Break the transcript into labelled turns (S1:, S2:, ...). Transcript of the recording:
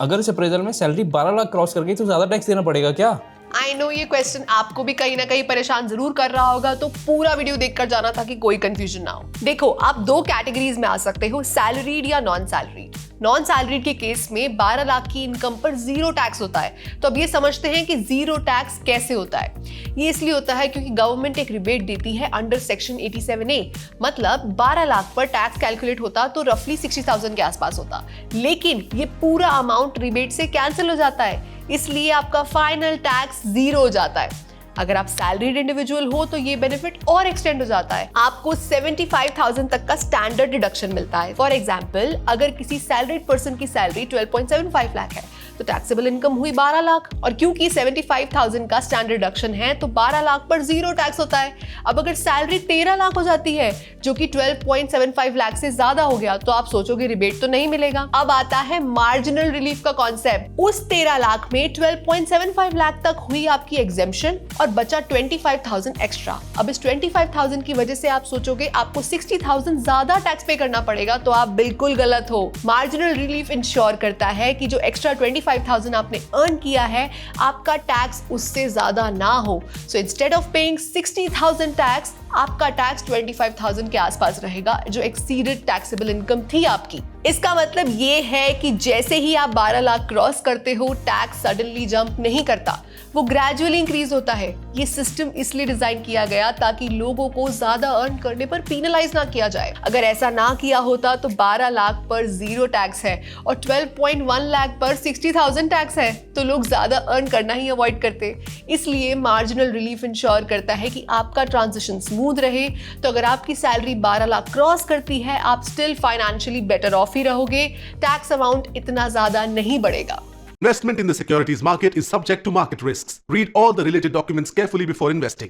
S1: अगर इस अप्रेजल में सैलरी 12 लाख क्रॉस कर गई तो ज्यादा टैक्स देना पड़ेगा क्या?
S2: आई नो ये क्वेश्चन आपको भी कहीं ना कहीं परेशान जरूर कर रहा होगा, तो पूरा वीडियो देखकर जाना ताकि कोई कंफ्यूजन ना हो। देखो, आप दो कैटेगरीज में आ सकते हो, सैलरीड या नॉन सैलरीड। नॉन सैलरीड के केस में 12 लाख की इनकम पर जीरो टैक्स होता है। तो अब ये समझते हैं कि जीरो टैक्स कैसे होता है। ये इसलिए होता है क्योंकि गवर्नमेंट एक रिबेट देती है अंडर सेक्शन 87A। मतलब 12 लाख पर टैक्स कैलकुलेट होता तो रफली 60,000 के आसपास होता, लेकिन ये पूरा अमाउंट रिबेट से कैंसिल हो जाता है, इसलिए आपका फाइनल टैक्स जीरो हो जाता है। अगर आप सैलरीड इंडिविजुअल हो तो ये बेनिफिट और एक्सटेंड हो जाता है, आपको 75,000 तक का स्टैंडर्ड डिडक्शन मिलता है। फॉर एग्जांपल, अगर किसी सैलरीड पर्सन की सैलरी 12.75 लाख है तो टैक्सेबल इनकम हुई 12 लाख, और क्योंकि 75,000 का स्टैंडर्ड डिडक्शन है तो 12 लाख पर जीरो टैक्स होता है। अब अगर सैलरी 13 लाख हो जाती है जो कि 12.75 लाख से ज्यादा हो गया तो आप सोचोगे रिबेट तो नहीं मिलेगा। अब आता है मार्जिनल रिलीफ का कॉन्सेप्ट। उस 13 लाख में 12.75 लाख तक हुई आपकी एग्जेम्पशन और बचा 25,000 एक्स्ट्रा। अब इस 25,000 की वजह से आप सोचोगे आपको 60,000 ज्यादा टैक्स पे करना पड़ेगा, तो आप बिल्कुल गलत हो। मार्जिनल रिलीफ इंश्योर करता है कि जो एक्स्ट्रा 25,000 आपने अर्न किया है आपका टैक्स उससे ज्यादा ना हो। So instead of paying 60,000 tax, आपका टैक्स 25,000 के आसपास रहेगा, जो एक्सीडेड टैक्सेबल इनकम थी आपकी। इसका मतलब ये है कि जैसे ही आप 12 लाख क्रॉस करते हो, टैक्स सडनली जंप नहीं करता, वो ग्रेजुअली इंक्रीज होता है। ये सिस्टम इसलिए डिजाइन किया गया ताकि लोगों को ज्यादा अर्न करने पर पीनलाइज ना किया जाए। अगर ऐसा ना किया होता तो 12 लाख पर जीरो टैक्स है और 12.1 लाख पर 60,000 टैक्स है, तो लोग ज्यादा अर्न करना ही अवॉइड करते। इसलिए मार्जिनल रिलीफ इंश्योर करता है कि आपका ट्रांजिशन स्मूथ रहे। तो अगर आपकी सैलरी 12 लाख क्रॉस करती है, आप स्टिल फाइनेंशियली बेटर ऑफ ही रहोगे, टैक्स अमाउंट इतना ज्यादा नहीं बढ़ेगा।
S3: Investment in the securities market is subject to market risks. Read all the related documents carefully before investing.